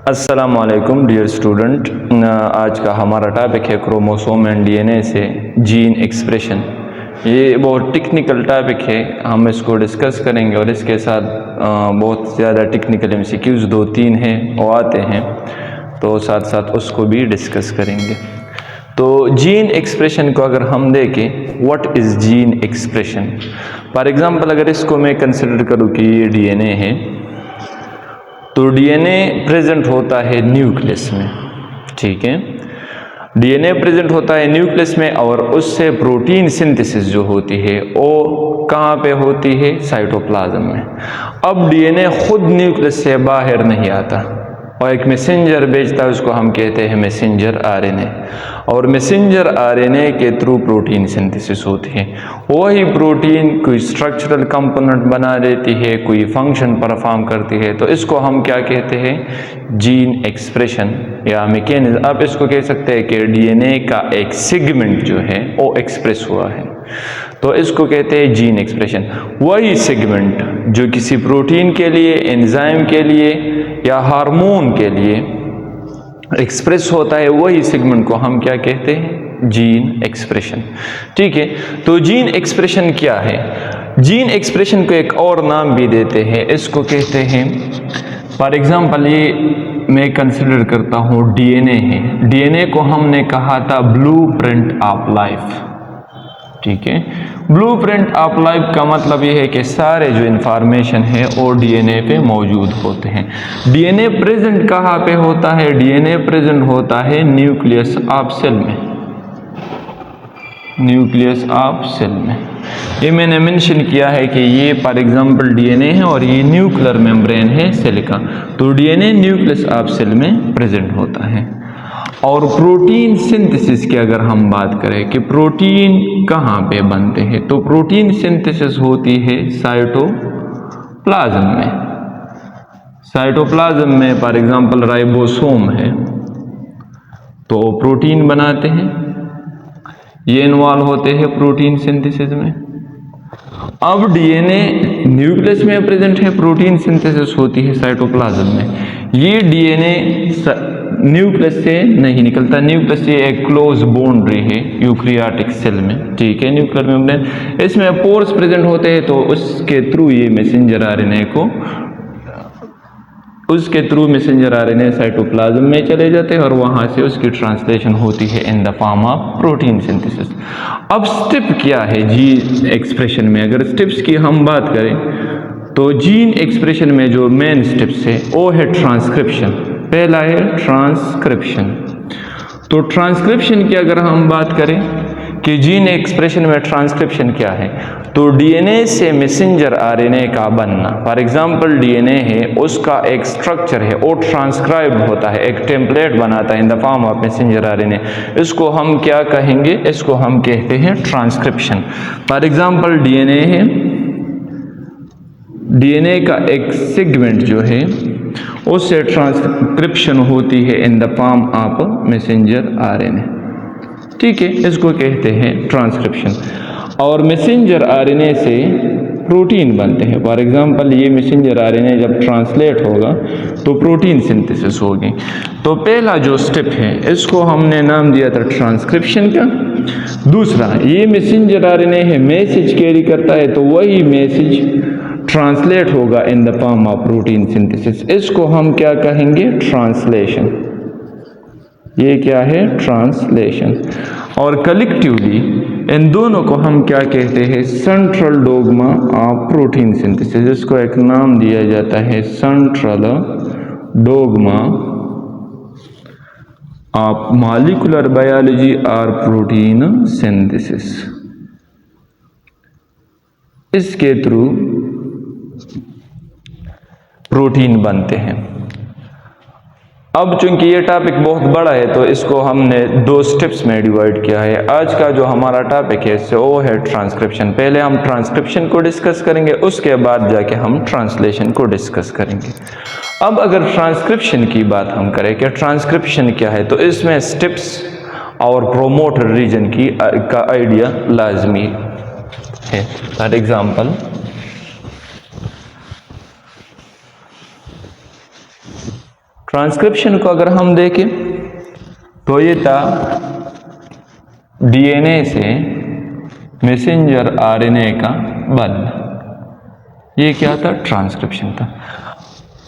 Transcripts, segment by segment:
अस्सलाम वालेकुम dear student. आज का हमारा टॉपिक है क्रोमोसोम एंड डीएनए से जीन एक्सप्रेशन। ये बहुत टेक्निकल टॉपिक है, हम इसको डिस्कस करेंगे और इसके साथ बहुत ज़्यादा टेक्निकल एमसीक्यूज़ 2-3 हैं वो आते हैं, तो साथ साथ उसको भी डिस्कस करेंगे। तो जीन एक्सप्रेशन को अगर हम देखें, what is gene expression. For example अगर इसको मैं कंसिडर करूँ कि ये डीएनए है, तो डीएनए प्रेजेंट होता है न्यूक्लियस में, ठीक है। डीएनए प्रेजेंट होता है न्यूक्लियस में और उससे प्रोटीन सिंथेसिस जो होती है वो कहाँ पे होती है? साइटोप्लाज्म में। अब डीएनए खुद न्यूक्लियस से बाहर नहीं आता और एक मैसेंजर भेजता है, उसको हम कहते हैं मैसेंजर आरएनए। और मैसेंजर आरएनए के थ्रू प्रोटीन सिंथेसिस होती है। वही प्रोटीन कोई स्ट्रक्चरल कंपोनेंट बना देती है, कोई फंक्शन परफॉर्म करती है, तो इसको हम क्या कहते हैं? जीन एक्सप्रेशन या मैकेनिज्म। आप इसको कह सकते हैं कि डीएनए का एक सेगमेंट जो है वो एक्सप्रेस हुआ है, तो इसको कहते हैं जीन एक्सप्रेशन। वही सेगमेंट जो किसी प्रोटीन के लिए, एंजाइम के लिए या हार्मोन के लिए एक्सप्रेस होता है, वही सेगमेंट को हम क्या कहते हैं? जीन एक्सप्रेशन, ठीक है। तो जीन एक्सप्रेशन क्या है? जीन एक्सप्रेशन को एक और नाम भी देते हैं, इसको कहते हैं, फॉर एग्जांपल ये मैं कंसिडर करता हूँ डीएनए है। डीएनए को हमने कहा था ब्लूप्रिंट ऑफ लाइफ, ठीक है। ब्लूप्रिंट ऑफ लाइफ का मतलब ये है कि सारे जो इंफॉर्मेशन है वो डीएनए पे मौजूद होते हैं। डीएनए प्रेजेंट कहाँ पे होता है? डीएनए प्रेजेंट होता है न्यूक्लियस ऑफ सेल में, न्यूक्लियस ऑफ सेल में। ये मैंने मेंशन किया है कि ये फॉर एग्जांपल डीएनए है और ये न्यूक्लियर मेम्ब्रेन है सेल का, तो डीएनए न्यूक्लियस ऑफ सेल में प्रेजेंट होता है। और प्रोटीन सिंथेसिस की अगर हम बात करें कि प्रोटीन कहाँ पे बनते हैं, तो प्रोटीन सिंथेसिस होती है साइटोप्लाज्म में। साइटोप्लाज्म में फॉर एग्जांपल राइबोसोम है, तो प्रोटीन बनाते हैं, ये इन्वॉल्व होते हैं प्रोटीन सिंथेसिस में। अब डीएनए न्यूक्लियस में प्रेजेंट है, प्रोटीन सिंथेसिस होती है साइटोप्लाज्म में। ये डीएनए न्यूक्लियस से नहीं निकलता, न्यूक्लियस से एक क्लोज बाउंड्री है यूकैरियोटिक सेल में, ठीक है, न्यूक्लियर मेम्ब्रेन। इसमें पोर्स प्रेजेंट होते हैं, तो उसके थ्रू ये मैसेंजर आरएनए को, उसके थ्रू मैसेंजर आरएनए साइटोप्लाज्म में चले जाते हैं और वहां से उसकी ट्रांसलेशन होती है in the form of protein synthesis. अब स्टेप क्या है जीन एक्सप्रेशन में? अगर स्टेप्स की हम बात करें तो जीन एक्सप्रेशन में जो मेन स्टेप्स है वो है ट्रांसक्रिप्शन। पहला है ट्रांसक्रिप्शन। तो ट्रांसक्रिप्शन की अगर हम बात करें कि जीन एक्सप्रेशन में ट्रांसक्रिप्शन क्या है, तो डीएनए से मैसेंजर आरएनए का बनना। फॉर एग्जांपल डीएनए है, उसका एक स्ट्रक्चर है, वो ट्रांसक्राइब होता है, एक टेम्पलेट बनाता है in the form of messenger RNA. इसको हम क्या कहेंगे? इसको हम कहते हैं ट्रांसक्रिप्शन। फॉर एग्जांपल डीएनए है, डीएनए का एक सेगमेंट जो है उससे ट्रांसक्रिप्शन होती है in the form of messenger RNA, ठीक है, इसको कहते हैं ट्रांसक्रिप्शन। और मैसेंजर आरएनए से प्रोटीन बनते हैं। फॉर एग्जांपल ये मैसेंजर आरएनए जब ट्रांसलेट होगा तो प्रोटीन सिंथेसिस होगी। तो पहला जो स्टेप है इसको हमने नाम दिया था ट्रांसक्रिप्शन का। दूसरा, ये मैसेंजर आरएनए है, मैसेज कैरी करता है, तो वही मैसेज ट्रांसलेट होगा in the form of protein synthesis. इसको हम क्या कहेंगे? ट्रांसलेशन। ये क्या है? ट्रांसलेशन। और कलेक्टिवली इन दोनों को हम क्या कहते हैं? Central dogma of protein synthesis. इसको एक नाम दिया जाता है central dogma of molecular biology और प्रोटीन सिंथेसिस। इसके थ्रू प्रोटीन बनते हैं। अब चूंकि ये टॉपिक बहुत बड़ा है तो इसको हमने 2 स्टेप्स में डिवाइड किया है। आज का जो हमारा टॉपिक है वो है ट्रांसक्रिप्शन। पहले हम ट्रांसक्रिप्शन को डिस्कस करेंगे, उसके बाद जाके हम ट्रांसलेशन को डिस्कस करेंगे। अब अगर ट्रांसक्रिप्शन की बात हम करें कि ट्रांसक्रिप्शन क्या है, तो इसमें स्टेप्स और प्रोमोटर रीजन की का आइडिया लाजमी है। फॉर एग्जाम्पल ट्रांसक्रिप्शन को अगर हम देखें तो ये था डीएनए से मैसेंजर आरएनए का बनना, ये क्या था? ट्रांसक्रिप्शन था।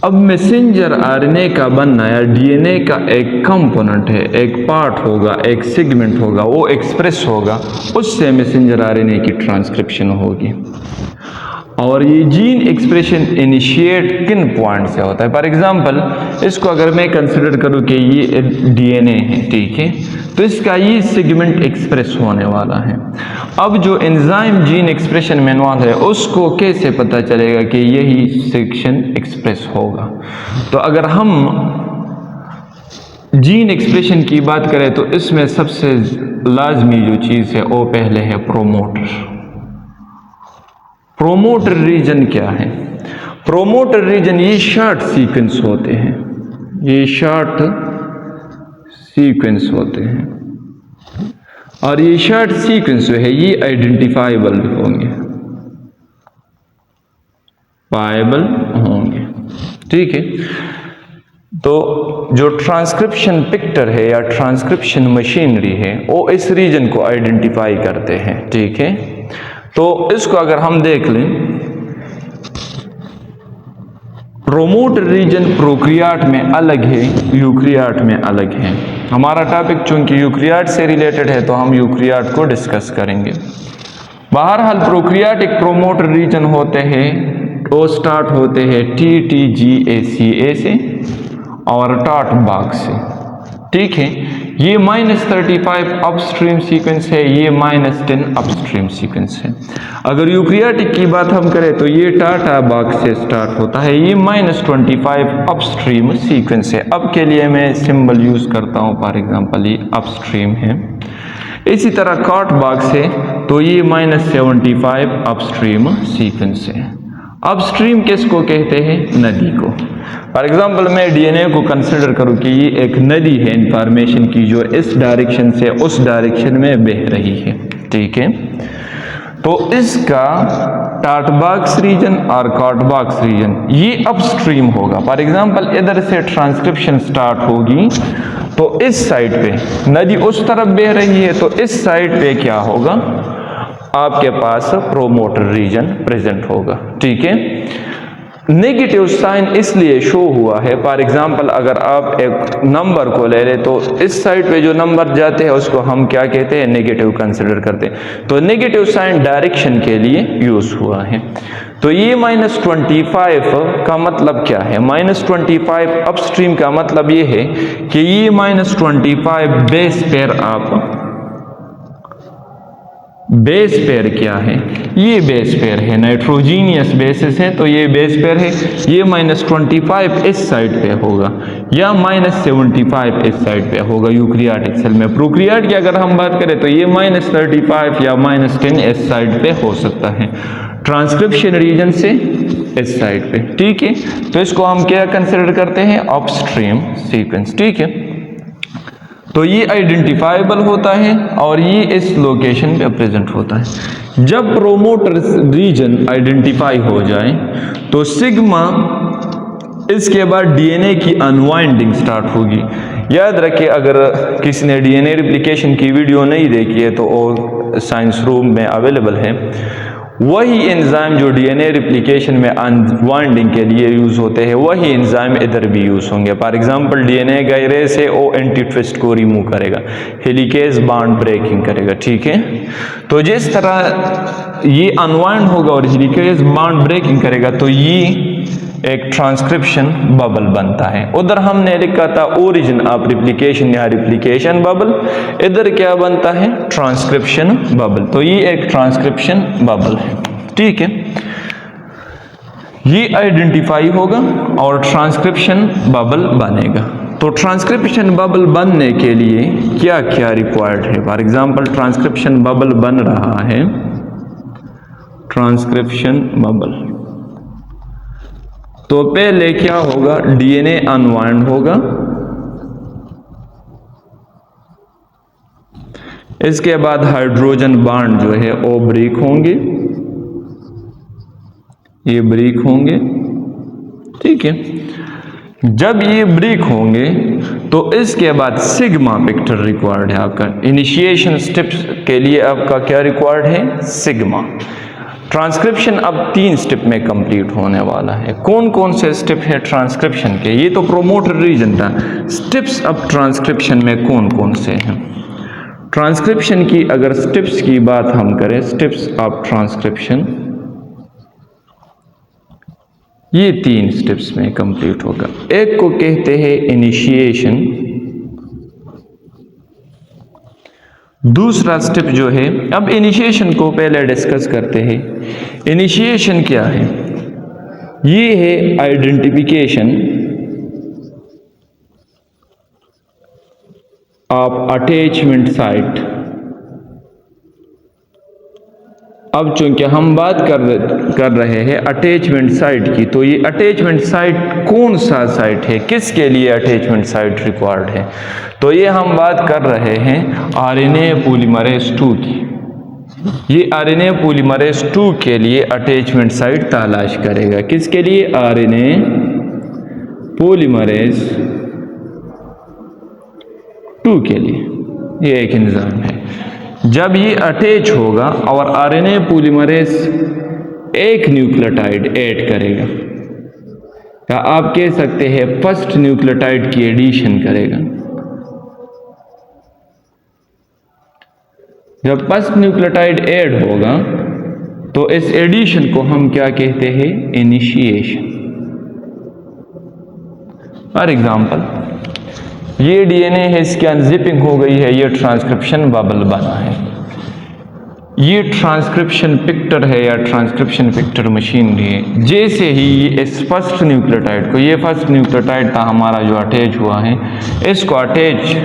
अब मैसेंजर आरएनए का बनना या डीएनए का एक कंपोनेंट है, एक पार्ट होगा, एक सेगमेंट होगा, वो एक्सप्रेस होगा, उससे मैसेंजर आरएनए की ट्रांसक्रिप्शन होगी। और ये जीन एक्सप्रेशन इनिशिएट किन पॉइंट से होता है? फॉर एग्जांपल इसको अगर मैं कंसिडर करूँ कि ये डीएनए है, ठीक है, तो इसका ये सेगमेंट एक्सप्रेस होने वाला है। अब जो एंजाइम जीन एक्सप्रेशन मैनुअल है उसको कैसे पता चलेगा कि यही सेक्शन एक्सप्रेस होगा? तो अगर हम जीन एक्सप्रेशन की बात करें तो इसमें सबसे लाजमी जो चीज़ है वो पहले है प्रोमोटर। प्रोमोटर रीजन क्या है? प्रोमोटर रीजन ये शॉर्ट सीक्वेंस होते हैं, ये शॉर्ट सीक्वेंस होते हैं, और ये शॉर्ट सीक्वेंस जो है ये आइडेंटिफाइबल होंगे, पाएबल होंगे, ठीक है। तो जो ट्रांसक्रिप्शन पिक्टर है या ट्रांसक्रिप्शन मशीनरी है वो इस रीजन को आइडेंटिफाई करते हैं, ठीक है। तो इसको अगर हम देख लें, प्रोमोटर रीजन प्रोक्रियाट में अलग है, यूक्रियाट में अलग है। हमारा टॉपिक चूंकि यूक्रियाट से रिलेटेड है तो हम यूक्रियाट को डिस्कस करेंगे। बहरहाल प्रोक्रियाटिक प्रोमोटर रीजन होते हैं, वो स्टार्ट होते हैं TTGACA से और टॉट बॉक्स से, ठीक है। ये -35 अपस्ट्रीम सीक्वेंस है, ये -10 अपस्ट्रीम सीक्वेंस है। अगर यूक्रियाटिक की बात हम करें तो ये टाटा बॉक्स से स्टार्ट होता है, ये -25 अपस्ट्रीम सीक्वेंस है। अब के लिए मैं सिंबल यूज करता हूँ, फॉर एग्जांपल ये अपस्ट्रीम है। इसी तरह कॉट बॉक्स है तो ये -75 अपस्ट्रीम सीक्वेंस है। अपस्ट्रीम किसको कहते हैं? नदी को। फॉर एग्जांपल मैं डीएनए को कंसिडर करूं कि ये एक नदी है इंफॉर्मेशन की, जो इस डायरेक्शन से उस डायरेक्शन में बह रही है, ठीक है। तो इसका टाट बॉक्स रीजन और कॉट बॉक्स रीजन ये अपस्ट्रीम होगा। फॉर एग्जांपल इधर से ट्रांसक्रिप्शन स्टार्ट होगी तो इस साइड पे नदी उस तरफ बह रही है, तो इस साइड पे क्या होगा? आपके पास प्रोमोटर रीजन प्रेजेंट होगा, ठीक है। नेगेटिव साइन इसलिए शो हुआ है, फॉर एग्जांपल अगर आप एक नंबर को ले लें तो इस साइड पे जो नंबर जाते हैं उसको हम क्या कहते हैं? नेगेटिव कंसिडर करते हैं। तो नेगेटिव साइन डायरेक्शन के लिए यूज हुआ है। तो ये -25 का मतलब क्या है? -25 अपस्ट्रीम का मतलब ये है कि ये -25 बेस पेयर आप बेस पेयर क्या है? ये बेस पेयर है, नाइट्रोजीनियस बेसिस है तो ये बेस पेयर है। ये -25 इस साइड पे होगा या -75 इस साइड पे होगा यूक्रियाटिक सेल में। प्रोक्रियाट की अगर हम बात करें तो ये -35 या -10 इस साइड पे हो सकता है, ट्रांसक्रिप्शन रीजन से इस साइड पे, ठीक है। तो इसको हम क्या कंसिडर करते हैं? अपस्ट्रीम सीक्वेंस, ठीक है। तो ये आइडेंटिफाइबल होता है और ये इस लोकेशन पे प्रेजेंट होता है। जब प्रोमोटर रीजन आइडेंटिफाई हो जाए तो सिग्मा, इसके बाद डीएनए की अनवाइंडिंग स्टार्ट होगी। याद रखिए, अगर किसी ने डीएनए रिप्लिकेशन की वीडियो नहीं देखी है तो वो साइंस रूम में अवेलेबल है। वही एंजाइम जो डीएनए रिप्लिकेशन में अनवाइंडिंग के लिए यूज होते हैं, वही एंजाइम इधर भी यूज होंगे। फॉर एग्जांपल डीएनए गायरेज है, वो एंटी ट्विस्ट को रिमूव करेगा, हेलिकेज बॉन्ड ब्रेकिंग करेगा, ठीक है। तो जिस तरह ये अनवाइंड होगा और हेलिकेज बॉन्ड ब्रेकिंग करेगा तो ये एक ट्रांसक्रिप्शन बबल बनता है। उधर हमने लिखा था ओरिजिन ऑफ रिप्लिकेशन या रिप्लिकेशन बबल, इधर क्या बनता है? Transcription bubble. तो ये एक ट्रांसक्रिप्शन बबल है, ठीक है। ये आइडेंटिफाई होगा और ट्रांसक्रिप्शन बबल बनेगा। तो ट्रांसक्रिप्शन बबल बनने के लिए क्या क्या रिक्वायर्ड है? फॉर एग्जांपल ट्रांसक्रिप्शन बबल बन रहा है, ट्रांसक्रिप्शन बबल, तो पहले क्या होगा? डीएनए अनवाइंड होगा, इसके बाद हाइड्रोजन बॉन्ड जो है वो ब्रेक होंगे, ये ब्रेक होंगे, ठीक है। जब ये ब्रेक होंगे तो इसके बाद सिग्मा पिक्टर रिक्वायर्ड है आपका। इनिशिएशन स्टेप्स के लिए आपका क्या रिक्वायर्ड है? सिग्मा। ट्रांसक्रिप्शन अब 3 स्टेप में कंप्लीट होने वाला है। कौन कौन से स्टेप है ट्रांसक्रिप्शन के? ये तो प्रोमोटर रीजन था। स्टेप्स अब ट्रांसक्रिप्शन में कौन कौन से हैं? ट्रांसक्रिप्शन की अगर स्टेप्स की बात हम करें, स्टेप्स ऑफ ट्रांसक्रिप्शन ये 3 स्टेप्स में कंप्लीट होगा। एक को कहते हैं इनिशिएशन, दूसरा स्टेप जो है, अब इनिशिएशन को पहले डिस्कस करते हैं। इनिशिएशन क्या है? ये है आइडेंटिफिकेशन ऑफ अटैचमेंट साइट। अब चूंकि हम बात कर रहे हैं अटैचमेंट साइट की, तो ये अटैचमेंट साइट कौन सा साइट है, किसके लिए अटैचमेंट साइट रिक्वायर्ड है? तो ये हम बात कर रहे हैं आरएनए पॉलीमरेज 2 की। ये आरएनए पॉलीमरेज 2 के लिए अटैचमेंट साइट तलाश करेगा। किसके लिए? आरएनए पॉलीमरेज 2 के लिए। ये एक निज़ाम है। जब ये अटैच होगा और आरएनए पॉलीमरेज एक न्यूक्लियोटाइड ऐड करेगा, या आप कह सकते हैं फर्स्ट न्यूक्लियोटाइड की एडिशन करेगा। जब फर्स्ट न्यूक्लियोटाइड ऐड होगा तो इस एडिशन को हम क्या कहते हैं? इनिशिएशन। फॉर एग्जाम्पल, ये डीएनए है, इसकी अनजिपिंग हो गई है, ये ट्रांसक्रिप्शन बबल बना है। ये ट्रांसक्रिप्शन पिक्टर है या ट्रांसक्रिप्शन पिक्टर मशीनरी है। जैसे ही इस फर्स्ट न्यूक्लियोटाइड को, ये फर्स्ट न्यूक्लियोटाइड था हमारा जो अटैच हुआ है, इसको अटैच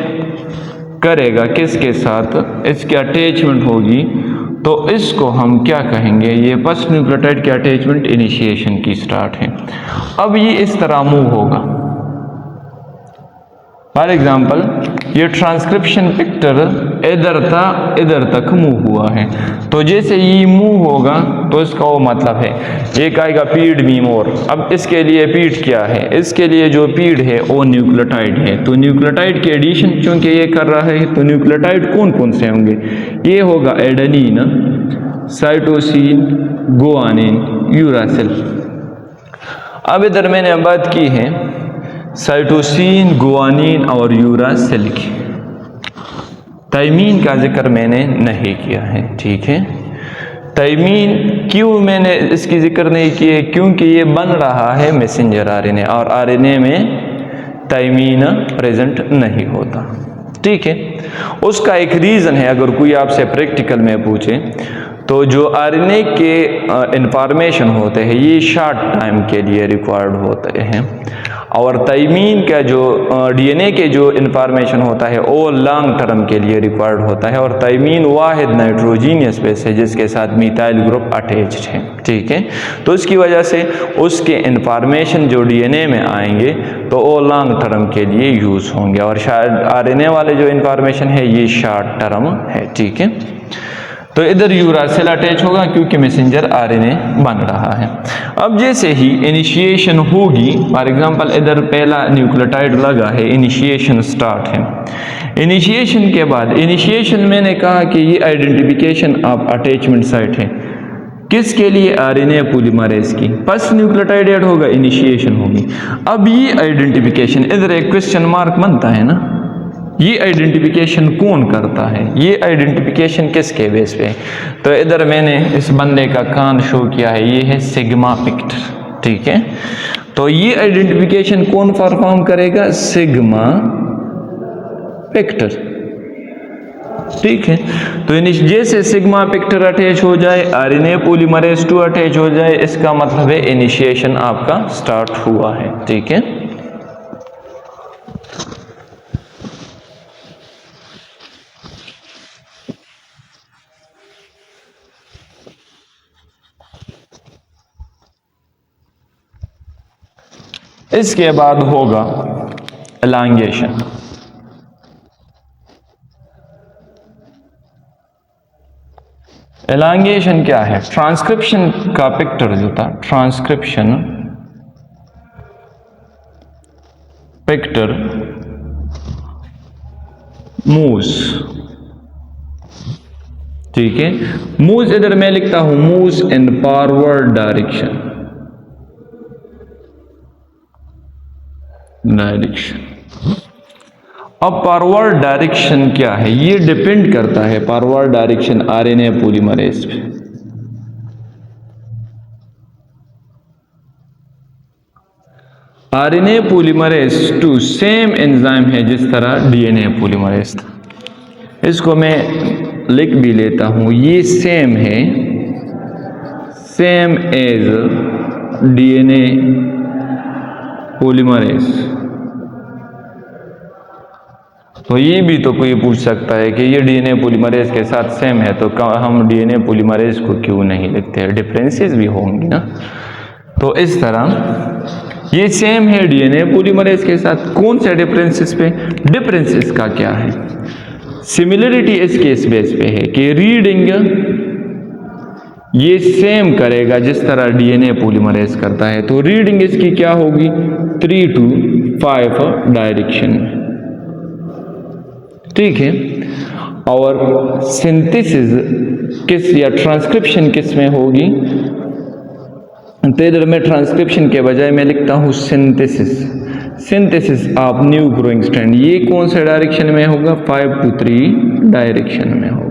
करेगा किसके साथ? इसकी अटैचमेंट होगी, तो इसको हम क्या कहेंगे? ये फर्स्ट न्यूक्लियोटाइड की अटैचमेंट इनिशिएशन की स्टार्ट है। अब ये इस तरह मूव होगा। फॉर एग्जाम्पल, ये ट्रांसक्रिप्शन पिक्टर इधर था, इधर तक मूव हुआ है, तो जैसे ये मूव होगा तो इसका वो मतलब है, ये कहेगा पीड मी मोर। अब इसके लिए पीड क्या है? इसके लिए जो पीड है वो न्यूक्लियोटाइड है। तो न्यूक्लियोटाइड की एडिशन चूंकि ये कर रहा है, तो न्यूक्लियोटाइड कौन कौन से होंगे? ये होगा एडेनिन, साइटोसिन, गुआनिन, यूरासिल। अब इधर मैंने बात की है साइटोसिन, गुआनिन और यूरासिल की। थायमीन का जिक्र मैंने नहीं किया है, ठीक है। थायमीन क्यों मैंने इसकी जिक्र नहीं की है? क्योंकि ये बन रहा है मैसेंजर आरएनए, और आरएनए में थायमीन प्रेजेंट नहीं होता, ठीक है। उसका एक रीज़न है, अगर कोई आपसे प्रैक्टिकल में पूछे तो जो आरएनए के इंफॉर्मेशन होते हैं ये शॉर्ट टाइम के लिए रिक्वायर्ड होते हैं, और थायमीन का जो डीएनए के जो इंफॉर्मेशन होता है वो लॉन्ग टर्म के लिए रिक्वायर्ड होता है। और थायमीन वाहिद नाइट्रोजीनियस बेस है जिसके साथ मिथाइल ग्रुप अटैच्ड है, ठीक है। तो इसकी वजह से उसके इंफॉर्मेशन जो डीएनए में आएंगे तो वो लॉन्ग टर्म के लिए यूज़ होंगे, और शायद आरएनए वाले जो इंफॉर्मेशन है ये शॉर्ट टर्म है, ठीक है। तो इधर यूरासिल अटैच होगा क्योंकि मैसेंजर आरएनए बन रहा है। अब जैसे ही इनिशिएशन होगी, फॉर एग्जांपल इधर पहला न्यूक्लियोटाइड लगा है, इनिशिएशन स्टार्ट है। इनिशिएशन के बाद, इनिशिएशन मैंने कहा कि ये आइडेंटिफिकेशन ऑफ अटैचमेंट साइट है। किसके लिए? आरएनए पॉलीमरेज की। फर्स्ट न्यूक्लियोटाइड ऐड होगा, इनिशिएशन होगी। अब ये आइडेंटिफिकेशन, इधर एक क्वेश्चन मार्क बनता है ना, ये आइडेंटिफिकेशन कौन करता है? ये आइडेंटिफिकेशन किसके बेस पे? तो इधर मैंने इस बंदे का कान शो किया है, ये है सिग्मा पिक्टर, ठीक है। तो ये आइडेंटिफिकेशन कौन परफॉर्म करेगा? सिग्मा पिक्टर, ठीक है। तो जैसे सिग्मा पिक्टर अटैच हो जाए, आरएनए पॉलीमरेज 2 अटैच हो जाए, इसका मतलब है इनिशिएशन आपका स्टार्ट हुआ है, ठीक है। इसके बाद होगा एलांगेशन। एलांगेशन क्या है? ट्रांसक्रिप्शन का पिक्टर जो था, ट्रांसक्रिप्शन वेक्टर मूव्स, ठीक है। मूव्स इधर मैं लिखता हूं मूव्स इन फॉरवर्ड डायरेक्शन, अब फॉरवर्ड डायरेक्शन क्या है, ये डिपेंड करता है फॉरवर्ड डायरेक्शन आरएनए पॉलीमरेज पे। आरएनए पॉलीमरेज 2 सेम एंजाइम है जिस तरह डीएनए पॉलीमरेज था। इसको मैं लिख भी लेता हूं, ये सेम है, सेम एज डीएनए पॉलीमरेज। तो ये भी तो कोई पूछ सकता है कि ये डीएनए पॉलीमरेज के साथ सेम है तो हम डीएनए पॉलीमरेज को क्यों नहीं लिखते हैं, डिफरेंसेस भी होंगे ना। तो इस तरह ये सेम है डीएनए पॉलीमरेज के साथ, कौन से डिफरेंसेस पे, डिफरेंसेस का क्या है, सिमिलरिटी इस केस बेस पे है कि रीडिंग ये सेम करेगा जिस तरह डीएनए पॉलीमरेज करता है, तो रीडिंग इसकी क्या होगी 3 to 5 डायरेक्शन में, ठीक है। और सिंथेसिस किस या ट्रांसक्रिप्शन किस में होगी, तो इधर में ट्रांसक्रिप्शन के बजाय मैं लिखता हूं synthesis, synthesis of new growing strand. ये कौन से डायरेक्शन में होगा 5 to 3 डायरेक्शन में होगा,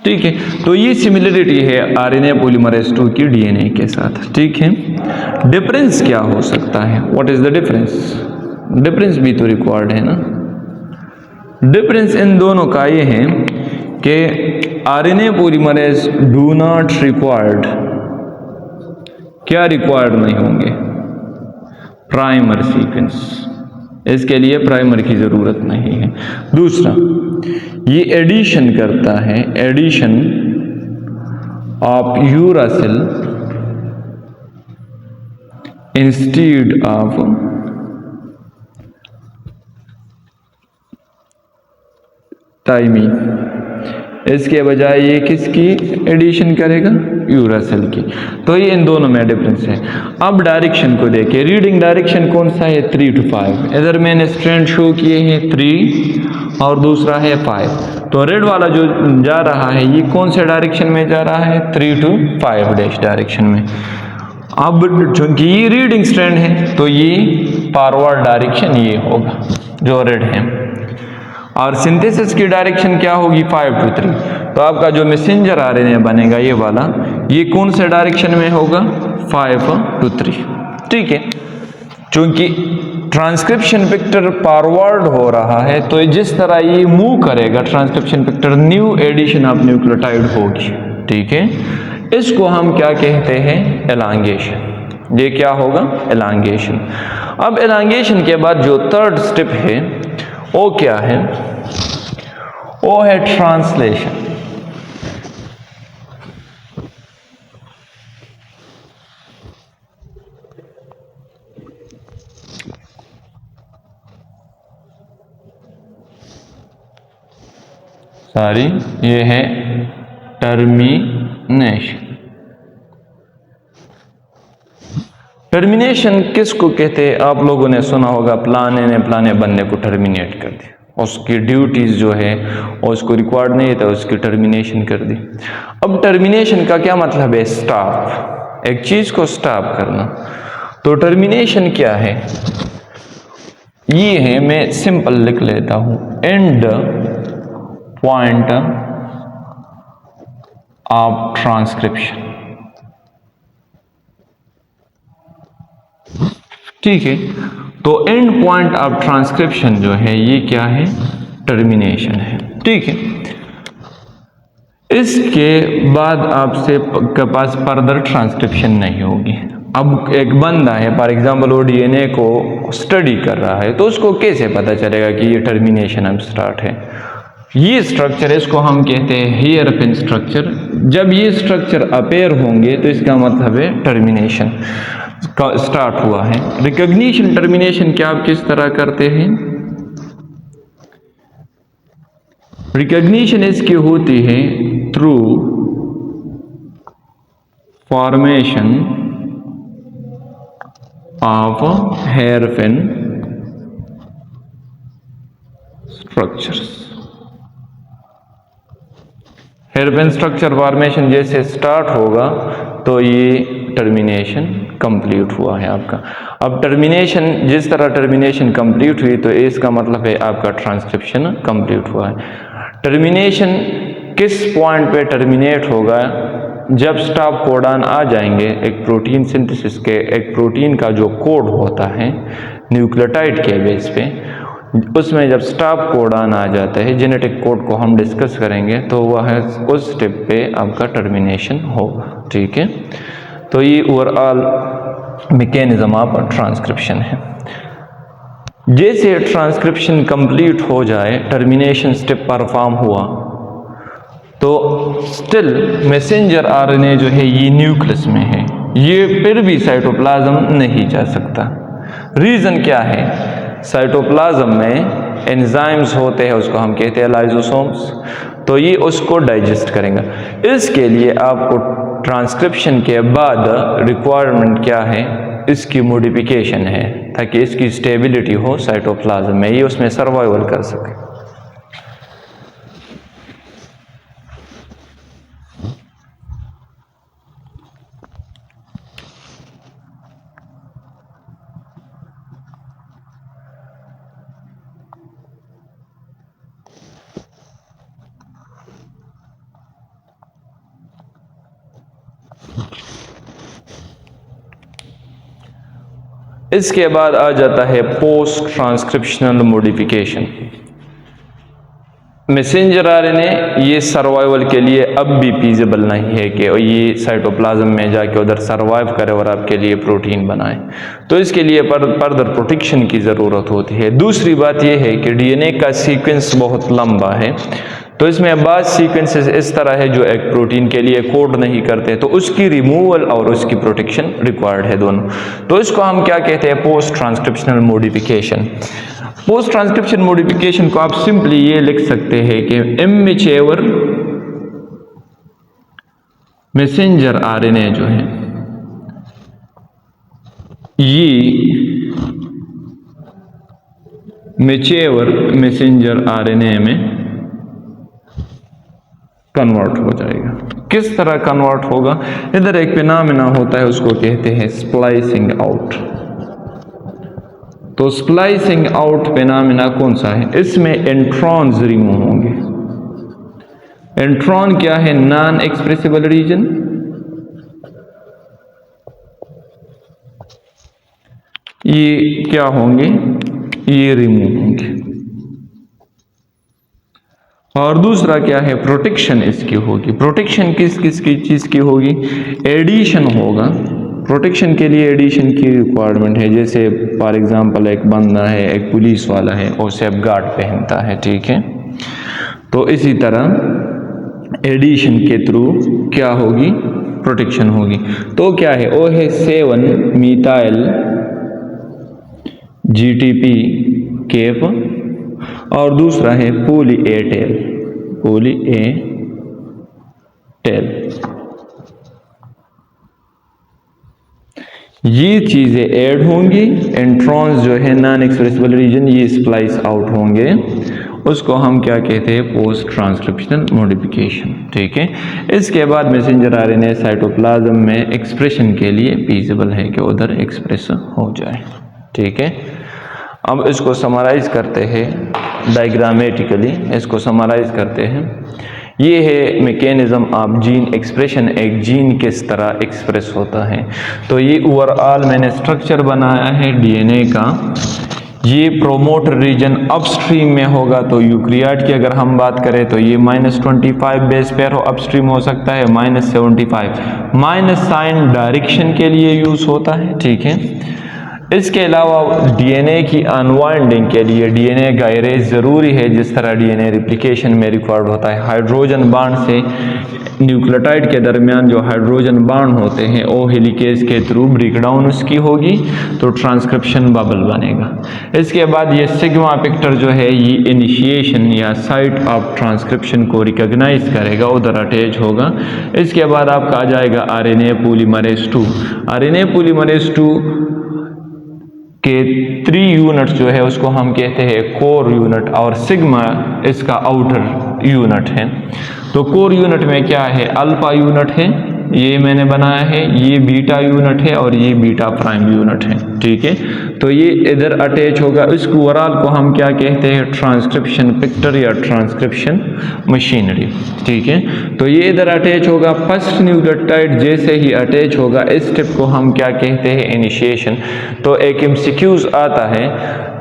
ठीक है। तो ये सिमिलरिटी है आरएनए पॉलीमरेज 2 की डीएनए के साथ, ठीक है। डिफरेंस क्या हो सकता है, what is the difference, difference भी तो रिक्वायर्ड है ना। डिफरेंस इन दोनों का ये है कि RNA polymerase do not required, क्या रिक्वायर्ड नहीं होंगे, प्राइमर सीक्वेंस, इसके लिए प्राइमर की जरूरत नहीं है। दूसरा, ये एडिशन करता है, addition of uracil instead of thymine, इसके बजाय ये किसकी एडिशन करेगा, यूरासिल की। तो ये इन दोनों में डिफरेंस है। अब डायरेक्शन को देखिए, रीडिंग डायरेक्शन कौन सा है 3 to 5, इधर मैंने स्ट्रैंड शो किए हैं 3 और दूसरा है 5, तो रेड वाला जो जा रहा है ये कौन से डायरेक्शन में जा रहा है 3 to 5 डैश डायरेक्शन में। अब चूंकि ये रीडिंग स्ट्रैंड है तो ये फॉरवर्ड डायरेक्शन ये होगा जो रेड है, और सिंथेसिस की डायरेक्शन क्या होगी 5 to 3। तो आपका जो मैसेंजर आरएनए बनेगा ये वाला, ये कौन से डायरेक्शन में होगा 5 to 3, ठीक है। चूंकि ट्रांसक्रिप्शन वेक्टर फॉरवर्ड हो रहा है तो जिस तरह ये मूव करेगा transcription vector, new addition of nucleotide होगी, ठीक है। इसको हम क्या कहते हैं, एलांगेशन। ये क्या होगा, एलांगेशन। अब एलांगेशन के बाद जो थर्ड स्टेप है वो क्या है, वो है ट्रांसलेशन। ये है टर्मिनेशन। टर्मिनेशन किसको कहते हैं, आप लोगों ने सुना होगा, प्लाने ने प्लाने बनने को टर्मिनेट कर दिया, उसकी ड्यूटीज जो है और उसको रिक्वायर्ड नहीं था, उसकी टर्मिनेशन कर दी। अब टर्मिनेशन का क्या मतलब है, स्टॉप, एक चीज को स्टॉप करना। तो टर्मिनेशन क्या है, ये है, मैं सिंपल लिख लेता हूं, एंड पॉइंट ऑफ ट्रांसक्रिप्शन, ठीक है। तो एंड पॉइंट ऑफ ट्रांसक्रिप्शन जो है ये क्या है, टर्मिनेशन है, ठीक है। इसके बाद आपसे के पास फर्दर ट्रांसक्रिप्शन नहीं होगी। अब एक बंदा है, फॉर एग्जांपल वो डीएनए को स्टडी कर रहा है, तो उसको कैसे पता चलेगा कि ये टर्मिनेशन अब स्टार्ट है। ये स्ट्रक्चर, इसको हम कहते हैं हेयर पिन स्ट्रक्चर। जब ये स्ट्रक्चर अपेयर होंगे तो इसका मतलब है टर्मिनेशन का स्टार्ट हुआ है। रिकॉग्निशन टर्मिनेशन क्या आप किस तरह करते हैं, रिकॉग्निशन इसकी होती है through formation of hairpin structures. Hairpin structure formation जैसे स्टार्ट होगा तो ये टर्मिनेशन कंप्लीट हुआ है आपका। अब टर्मिनेशन, जिस तरह टर्मिनेशन कंप्लीट हुई तो इसका मतलब है आपका ट्रांसक्रिप्शन कंप्लीट हुआ है। टर्मिनेशन किस पॉइंट पे टर्मिनेट होगा? जब स्टॉप कोडॉन आ जाएंगे, एक प्रोटीन सिंथेसिस के, एक प्रोटीन का जो कोड होता है न्यूक्लियोटाइड के बेस पे, उसमें जब स्टॉप कोडॉन आ जाता है, जेनेटिक कोड को हम डिस्कस करेंगे, तो वह उस स्टेप पे आपका टर्मिनेशन होगा। ठीक है, तो ये ओवरऑल मैकेनिज्म ऑफ ट्रांसक्रिप्शन है। जैसे ट्रांसक्रिप्शन कंप्लीट हो जाए, टर्मिनेशन स्टेप परफॉर्म हुआ, तो स्टिल मैसेंजर आरएनए जो है ये न्यूक्लियस में है, ये फिर भी साइटोप्लाज्म नहीं जा सकता। रीज़न क्या है? साइटोप्लाज्म में एंजाइम्स होते हैं, उसको हम कहते हैं लाइसोसोम्स, तो ये उसको डाइजेस्ट करेंगे। इसके लिए आपको ट्रांसक्रिप्शन के बाद रिक्वायरमेंट क्या है? इसकी मॉडिफिकेशन है, ताकि इसकी स्टेबिलिटी हो साइटोप्लाज्म में, ये उसमें सर्वाइवल कर सके। इसके बाद आ जाता है post transcriptional modification. Messenger RNA ये सर्वाइवल के लिए अब भी फीजिबल नहीं है कि ये साइटोप्लाज्म में जाके उधर सर्वाइव करे और आपके लिए प्रोटीन बनाए, तो इसके लिए फर्दर प्रोटेक्शन की ज़रूरत होती है। दूसरी बात यह है कि डीएनए का सीक्वेंस बहुत लंबा है, तो इसमें बाज़ सीक्वेंसेस इस तरह है जो एक प्रोटीन के लिए कोड नहीं करते, तो उसकी रिमूवल और उसकी प्रोटेक्शन रिक्वायर्ड है दोनों। तो इसको हम क्या कहते हैं? Post transcriptional modification. Post transcription modification को आप सिंपली ये लिख सकते हैं कि इमैच्योर मैसेंजर आरएनए जो है ये मैच्योर मैसेंजर आरएनए में कन्वर्ट हो जाएगा। किस तरह कन्वर्ट होगा? इधर एक फिनोमेना होता है, उसको कहते हैं स्प्लाइसिंग आउट। तो स्प्लाइसिंग आउट फिनोमेना कौन सा है? इसमें इंट्रॉन्स रिमूव होंगे। इंट्रॉन क्या है? Non expressible region. ये क्या होंगे? ये रिमूव होंगे। और दूसरा क्या है? प्रोटेक्शन इसकी होगी। प्रोटेक्शन किस किस की चीज़ की होगी? एडिशन होगा। प्रोटेक्शन के लिए एडिशन की रिक्वायरमेंट है, जैसे फॉर एग्जांपल एक बंदा है, एक पुलिस वाला है, और सेफ गार्ड पहनता है, ठीक है, तो इसी तरह एडिशन के थ्रू क्या होगी? प्रोटेक्शन होगी। तो क्या है? वो है 7 मीथाइल GTP केप, और दूसरा है पोली ए टेल। ये चीजें ऐड होंगी। इंट्रॉन्स जो है नॉन एक्सप्रेसिबल रीजन, ये स्प्लाइस आउट होंगे। उसको हम क्या कहते हैं? Post transcriptional modification. ठीक है, इसके बाद मैसेंजर आरएनए साइटोप्लाज्म में एक्सप्रेशन के लिए फीजिबल है कि उधर एक्सप्रेस हो जाए। ठीक है, अब इसको समराइज करते हैं डायग्रामेटिकली, इसको समराइज करते हैं। ये है मैकेनिज्म ऑफ जीन एक्सप्रेशन, एक जीन किस तरह एक्सप्रेस होता है। तो ये ओवरऑल मैंने स्ट्रक्चर बनाया है डीएनए का। ये प्रोमोटर रीजन अपस्ट्रीम में होगा, तो यूकैरियोट की अगर हम बात करें तो ये -25 बेस पेयर अपस्ट्रीम हो सकता है, -75 माइनस साइन डायरेक्शन के लिए यूज होता है। ठीक है, इसके अलावा डीएनए की अनवाइंडिंग के लिए डीएनए गायरेज ज़रूरी है, जिस तरह डीएनए रिप्लिकेशन में रिक्वायर्ड होता है। हाइड्रोजन बांड से न्यूक्लियोटाइड के दरमियान जो हाइड्रोजन बांड होते हैं वो हेलिकेज के थ्रू ब्रेकडाउन उसकी होगी, तो ट्रांसक्रिप्शन बबल बनेगा। इसके बाद ये सिग्मा पिक्टर जो है ये इनिशिएशन या साइट ऑफ ट्रांसक्रिप्शन को रिकॉग्नाइज करेगा, उधर अटैच होगा। इसके बाद आपका आ जाएगा आरएनए पॉलीमरेज 2। आरएनए पॉलीमरेज 2 के 3 यूनिट जो है उसको हम कहते हैं कोर यूनिट, और सिग्मा इसका आउटर यूनिट है। तो कोर यूनिट में क्या है, अल्फा यूनिट है, ये मैंने बनाया है, ये बीटा यूनिट है और ये बीटा प्राइम यूनिट है, ठीक है। तो ये इधर अटैच होगा। इस ओवरऑल को हम क्या कहते हैं, ट्रांसक्रिप्शन फैक्टर या ट्रांसक्रिप्शन मशीनरी, ठीक है। तो ये इधर अटैच होगा। फर्स्ट न्यूक्लियोटाइड जैसे ही अटैच होगा, इस स्टेप को हम क्या कहते हैं, इनिशिएशन। तो एक एमसीक्यूज आता है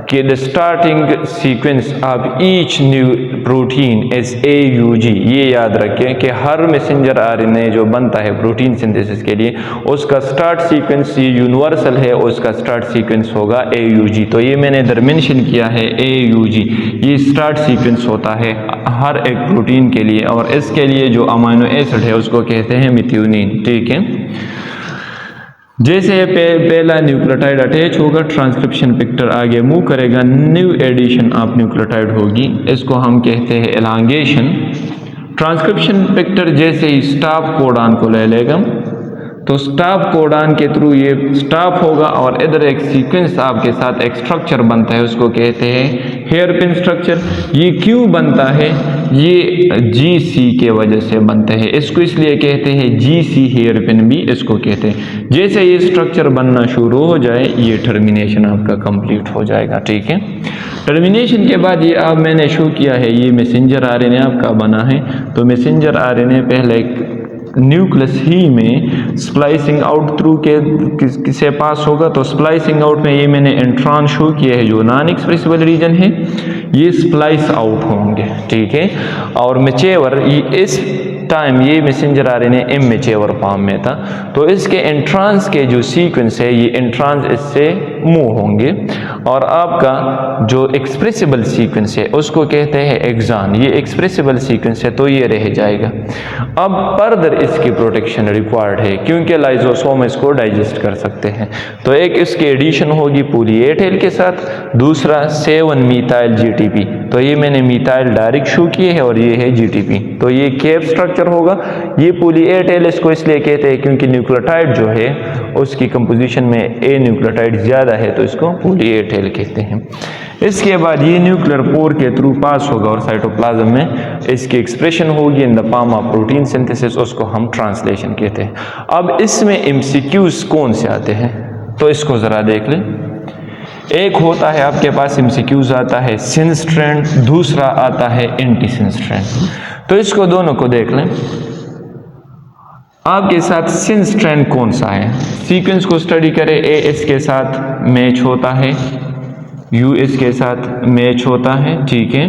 कि the starting sequence of each new protein is AUG। ये याद रखें कि हर मैसेंजर RNA जो बनता है प्रोटीन सिंथेसिस के लिए, उसका स्टार्ट सीक्वेंस ये यूनिवर्सल है, उसका स्टार्ट सीक्वेंस होगा AUG। तो ये मैंने इधर मेंशन किया है AUG, ये स्टार्ट सीक्वेंस होता है हर एक प्रोटीन के लिए, और इसके लिए जो अमीनो एसिड है उसको कहते हैं मिथ्योनिन, ठीक है। जैसे पहला न्यूक्लियोटाइड अटैच होगा, ट्रांसक्रिप्शन फैक्टर आगे मूव करेगा, न्यू एडिशन ऑफ न्यूक्लियोटाइड होगी, इसको हम कहते हैं एलांगेशन। ट्रांसक्रिप्शन फैक्टर जैसे ही स्टॉप कोडॉन को ले लेगा, तो स्टॉप कोडॉन के थ्रू ये स्टॉप होगा और इधर एक सीक्वेंस आपके साथ एक स्ट्रक्चर बनता है, उसको कहते हैं हेयरपिन स्ट्रक्चर। ये क्यों बनता है, ये GC के वजह से बनते हैं, इसको इसलिए कहते हैं GC हेयरपिन भी इसको कहते हैं। जैसे ये स्ट्रक्चर बनना शुरू हो जाए, ये टर्मिनेशन आपका कंप्लीट हो जाएगा, ठीक है। टर्मिनेशन के बाद ये अब मैंने शो किया है, ये मैसेंजर RNA आपका बना है। तो मैसेंजर RNA पहले न्यूक्लियस ही में स्प्लाइसिंग आउट थ्रू के किसे पास होगा, तो स्प्लाइसिंग आउट में ये मैंने इंट्रॉन शो किया है, जो नॉन एक्सप्रेसिबल रीजन है ये स्प्लाइस आउट होंगे, ठीक है। और मैच्योर, इस टाइम ये मैसेंजर RNA इमैच्योर फॉर्म में था, तो इसके एंट्रांस के जो सीक्वेंस है, ये एंट्रांस इससे मूव होंगे, और आपका जो एक्सप्रेसिबल सीक्वेंस है उसको कहते हैं एक्सॉन। ये एक्सप्रेसिबल सीक्वेंस है तो ये रह जाएगा। अब फर्दर इसकी प्रोटेक्शन रिक्वायर्ड है, क्योंकि लाइजोसोम इसको डाइजेस्ट कर सकते हैं। तो एक इसकी एडिशन होगी पॉली ए टेल के साथ, दूसरा 7 मीथाइल GTP। तो ये मैंने मीथाइल डायरेक्ट शो किए है और ये है GTP। तो ये केप स्ट्रक्चर होगा। ये पॉली ए टेल इसको इसलिए कहते हैं क्योंकि न्यूक्लियोटाइड जो है उसकी कंपोजिशन में A न्यूक्लियोटाइड ज्यादा है, तो इसको पॉली ए टेल कहते हैं। इसके बाद ये न्यूक्लियर पोर के थ्रू पास होगा और साइटोप्लाज्म में इसकी एक्सप्रेशन होगी in the form of protein synthesis, उसको हम ट्रांसलेशन कहते हैं। अब इसमें MCQs कौन से आते हैं, तो इसको जरा देख लें। एक होता है आपके पास MCQs आता है सिन स्ट्रैंड, दूसरा आता है एंटी सिन स्ट्रैंड। तो इसको दोनों को देख लें। आपके साथ सिन स्ट्रैंड कौन सा है, सीक्वेंस को स्टडी करें। A इसके साथ मैच होता है, U इसके साथ मैच होता है, ठीक है।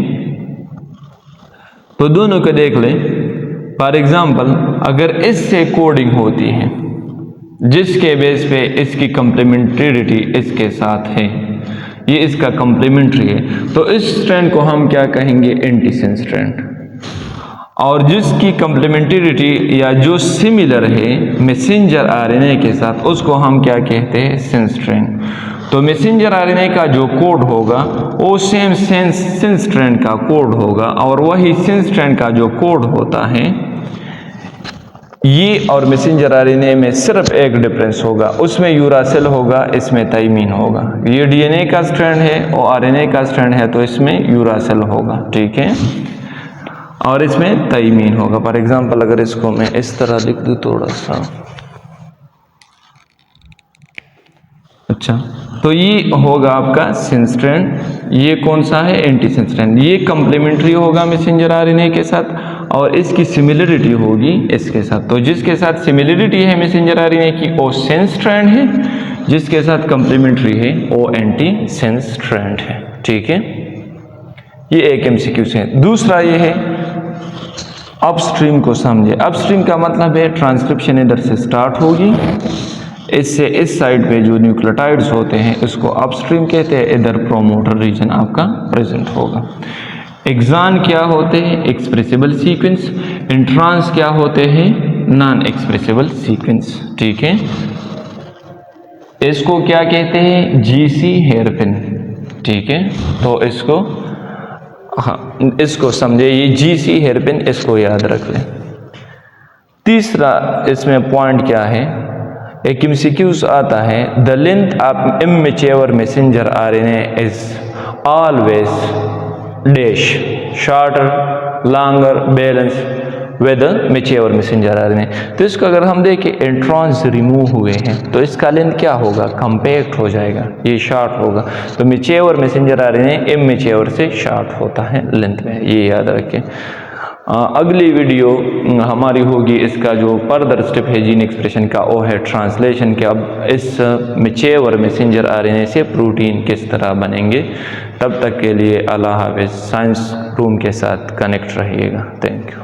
तो दोनों को देख लें। फॉर एग्जांपल, अगर इससे कोडिंग होती है जिसके बेस पे इसकी कंप्लीमेंट्रिटी इसके साथ है, ये इसका कंप्लीमेंट्री है, तो इस स्ट्रैंड को हम क्या कहेंगे, एंटी सिन स्ट्रैंड। और जिसकी कंप्लीमेंट्रिटी या जो सिमिलर है मैसेंजर RNA के साथ, उसको हम क्या कहते हैं, सिन स्ट्रैंड। तो मैसेंजर RNA का जो कोड होगा वो सेम सिन स्ट्रैंड का कोड होगा, और वही सिन स्ट्रैंड का जो कोड होता है ये और मैसेंजर RNA में सिर्फ एक डिफरेंस होगा, उसमें यूरासिल होगा, इसमें थाइमीन होगा। ये DNA का स्ट्रैंड है और RNA का स्ट्रैंड है, तो इसमें यूरासिल होगा, ठीक है, और इसमें थाइमीन होगा। फॉर एग्जांपल, अगर इसको मैं इस तरह लिख दूं थोड़ा सा, अच्छा, तो ये होगा आपका सिन स्ट्रैंड। ये कौन सा है, एंटी सिन स्ट्रैंड। ये कंप्लीमेंट्री होगा मैसेंजर RNA के साथ, और इसकी सिमिलरिटी होगी इसके साथ। तो जिसके साथ सिमिलरिटी है मैसेंजर RNA की वो सिन स्ट्रैंड है, जिसके साथ कंप्लीमेंट्री है वो एंटी सिन स्ट्रैंड है, ठीक है। ये एक MCQ है। दूसरा ये है अपस्ट्रीम को समझे। अपस्ट्रीम का मतलब है ट्रांसक्रिप्शन इधर से स्टार्ट होगी, इससे इस साइड पे जो न्यूक्लियोटाइड्स होते हैं इसको अपस्ट्रीम कहते हैं, इधर प्रोमोटर रीजन आपका प्रेजेंट होगा। एक्सॉन क्या होते हैं, एक्सप्रेसिबल सीक्वेंस। इंट्रांस क्या होते हैं, नॉन एक्सप्रेसिबल सीक्वेंस, ठीक है। इसको क्या कहते हैं, GC हेयरपिन, ठीक है। तो इसको इसको समझे, ये GC हेयरपिन, इसको याद रख लें। तीसरा इसमें पॉइंट क्या है, एक MCQs आता है, the length of immature messenger RNA is always dash shorter longer balance with mature messenger RNA। तो इसको अगर हम देखें इंट्रॉन्स रिमूव हुए हैं तो इसका लेंथ क्या होगा, कम्पैक्ट हो जाएगा, ये शॉर्ट होगा। तो मैच्योर मैसेंजर RNA इमैच्योर से शॉर्ट होता है लेंथ में, ये याद रखें। अगली वीडियो हमारी होगी इसका जो फर्दर स्टेप है जीन एक्सप्रेशन का, वो है ट्रांसलेशन के। अब इस मैच्योर मैसेंजर RNA से प्रोटीन किस तरह बनेंगे। तब तक के लिए अल्लाह हाफ़िज़। साइंस रूम के साथ कनेक्ट रहिएगा। Thank you.